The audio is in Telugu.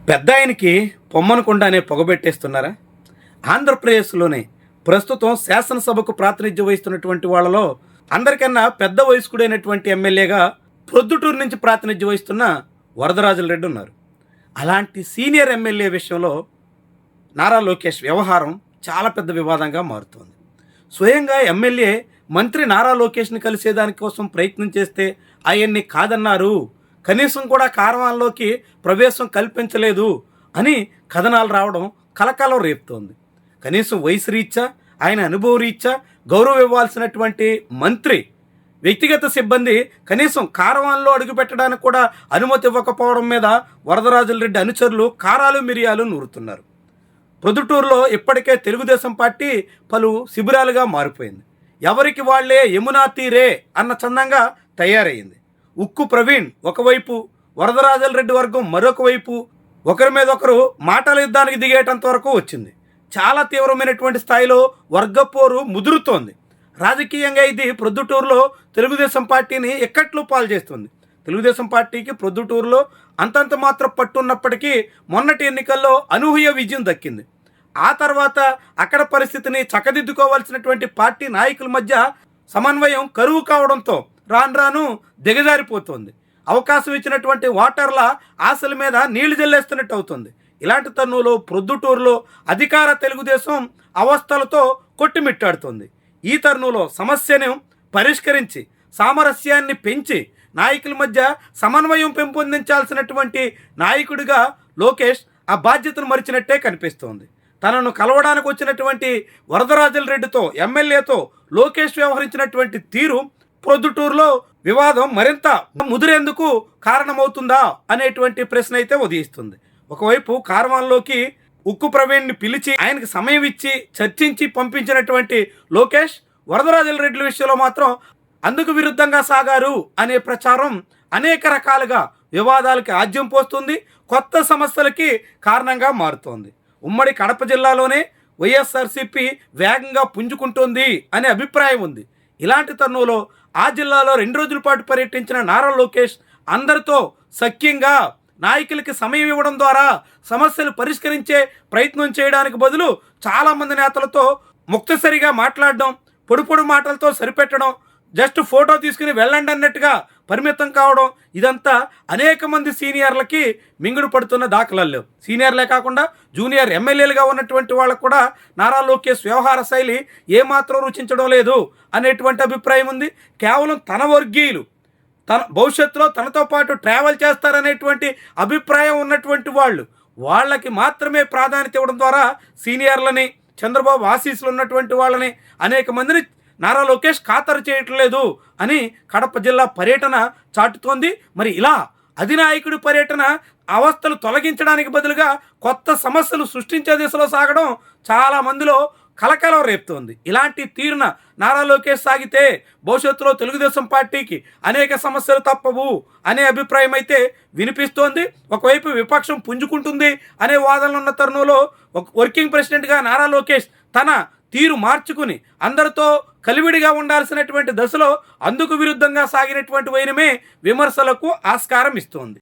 పెద్దాయనకి పొమ్మనకుండానే పొగబెట్టేస్తున్నారా? ఆంధ్రప్రదేశ్‌లోనే ప్రస్తుతం శాసనసభకు ప్రాతినిధ్యం వహిస్తున్నటువంటి వాళ్ళలో అందరికన్నా పెద్ద వయస్కుడైనటువంటి ఎమ్మెల్యేగా ప్రొద్దుటూరు నుంచి ప్రాతినిధ్యం వహిస్తున్న వరదరాజుల రెడ్డి ఉన్నారు. అలాంటి సీనియర్ ఎమ్మెల్యే విషయంలో నారా లోకేష్ వ్యవహారం చాలా పెద్ద వివాదంగా మారుతోంది. స్వయంగా ఎమ్మెల్యే మంత్రి నారా లోకేష్ని కలిసేదానికోసం ప్రయత్నం చేస్తే ఆయన్ని కాదన్నారు, కనీసం కూడా కారవాన్లోకి ప్రవేశం కల్పించలేదు అని కథనాలు రావడం కలకాలం రేపుతోంది. కనీసం వయసు రీత్యా, ఆయన అనుభవ రీత్యా గౌరవం ఇవ్వాల్సినటువంటి మంత్రి వ్యక్తిగత సిబ్బంది కనీసం కారవాన్లో అడుగుపెట్టడానికి కూడా అనుమతి ఇవ్వకపోవడం మీద వరదరాజుల రెడ్డి అనుచరులు కారాలు మిరియాలు నూరుతున్నారు. ప్రొద్దుటూరులో ఇప్పటికే తెలుగుదేశం పార్టీ పలు శిబిరాలుగా మారిపోయింది. ఎవరికి వాళ్లే యమునా తీరే అన్న చందంగా తయారయ్యింది. ఉక్కు ప్రవీణ్ ఒకవైపు, వరదరాజుల రెడ్డి వర్గం మరొక వైపు, ఒకరి మీద ఒకరు మాటల యుద్ధానికి దిగేటంత వరకు వచ్చింది. చాలా తీవ్రమైనటువంటి స్థాయిలో వర్గపోరు ముదురుతోంది. రాజకీయంగా ఇది ప్రొద్దుటూరులో తెలుగుదేశం పార్టీని ఇక్కట్లు పాలు చేస్తుంది. తెలుగుదేశం పార్టీకి ప్రొద్దుటూరులో అంతంత మాత్రం పట్టున్నప్పటికీ మొన్నటి ఎన్నికల్లో అనూహ్య విజయం దక్కింది. ఆ తర్వాత అక్కడ పరిస్థితిని చక్కదిద్దుకోవాల్సినటువంటి పార్టీ నాయకుల మధ్య సమన్వయం కరువు కావడంతో రాను రాను దిగజారిపోతుంది. అవకాశం ఇచ్చినటువంటి ఓటర్ల ఆశల మీద నీళ్లు జల్లేస్తున్నట్టు అవుతుంది. ఇలాంటి తరుణంలో ప్రొద్దుటూరులో అధికార తెలుగుదేశం అవస్థలతో కొట్టుమిట్టాడుతుంది. ఈ తరుణంలో సమస్యను పరిష్కరించి సామరస్యాన్ని పెంచి నాయకుల మధ్య సమన్వయం పెంపొందించాల్సినటువంటి నాయకుడిగా లోకేష్ ఆ బాధ్యతను మరిచినట్టే కనిపిస్తోంది. తనను కలవడానికి వచ్చినటువంటి వరదరాజుల రెడ్డితో, ఎమ్మెల్యేతో లోకేష్ వ్యవహరించినటువంటి తీరు ప్రొద్దుటూరులో వివాదం మరింత ముదిరేందుకు కారణమవుతుందా అనేటువంటి ప్రశ్న అయితే ఉదయిస్తుంది. ఒకవైపు కార్వాన్లోకి ఉక్కు ప్రవీణ్ని పిలిచి ఆయనకి సమయం ఇచ్చి చర్చించి పంపించినటువంటి లోకేష్ వరదరాజుల రెడ్డి విషయంలో మాత్రం అందుకు విరుద్ధంగా సాగారు అనే ప్రచారం అనేక రకాలుగా వివాదాలకి ఆజ్యం పోస్తుంది, కొత్త సమస్యలకి కారణంగా మారుతోంది. ఉమ్మడి కడప జిల్లాలోనే వైఎస్ఆర్సీపీ వేగంగా పుంజుకుంటోంది అనే అభిప్రాయం ఉంది. ఇలాంటి తరుణంలో ఆ జిల్లాలో 2 రోజుల పాటు పర్యటించిన నారా లోకేష్ అందరితో సఖ్యంగా నాయకులకి సమయం ఇవ్వడం ద్వారా సమస్యలు పరిష్కరించే ప్రయత్నం చేయడానికి బదులు చాలామంది నేతలతో ముక్తసరిగా మాట్లాడడం, పొడి మాటలతో సరిపెట్టడం, జస్ట్ ఫోటో తీసుకుని వెళ్ళండి అన్నట్టుగా పరిమితం కావడం, ఇదంతా అనేక మంది సీనియర్లకి మింగుడు పడుతున్న దాఖలాలు లేవు. సీనియర్లే కాకుండా జూనియర్ ఎమ్మెల్యేలుగా ఉన్నటువంటి వాళ్ళకు కూడా నారా లోకేష్ వ్యవహార శైలి ఏమాత్రం రుచించడం లేదు అనేటువంటి అభిప్రాయం ఉంది. కేవలం తన వర్గీయులు తన భవిష్యత్తులో తనతో పాటు ట్రావెల్ చేస్తారనేటువంటి అభిప్రాయం ఉన్నటువంటి వాళ్ళకి మాత్రమే ప్రాధాన్యత ఇవ్వడం ద్వారా సీనియర్లని, చంద్రబాబు ఆశీస్సులు ఉన్నటువంటి వాళ్ళని అనేక మందిని నారా లోకేష్ ఖాతరు చేయట్లేదు అని కడప జిల్లా పర్యటన చాటుతోంది. మరి ఇలా అధినాయకుడి పర్యటన అవస్థలు తొలగించడానికి బదులుగా కొత్త సమస్యలు సృష్టించే దిశలో సాగడం చాలా మందిలో కలకలం రేపుతోంది. ఇలాంటి తీరున నారా లోకేష్ సాగితే భవిష్యత్తులో తెలుగుదేశం పార్టీకి అనేక సమస్యలు తప్పవు అనే అభిప్రాయం అయితే వినిపిస్తోంది. ఒకవైపు విపక్షం పుంజుకుంటుంది అనే వాదనలు ఉన్న తరుణంలో ఒక వర్కింగ్ ప్రెసిడెంట్గా నారా లోకేష్ తన తీరు మార్చుకుని అందరితో కలివిడిగా ఉండాల్సినటువంటి దశలో అందుకు విరుద్ధంగా సాగినటువంటి వైనమే విమర్శలకు ఆస్కారం ఇస్తోంది.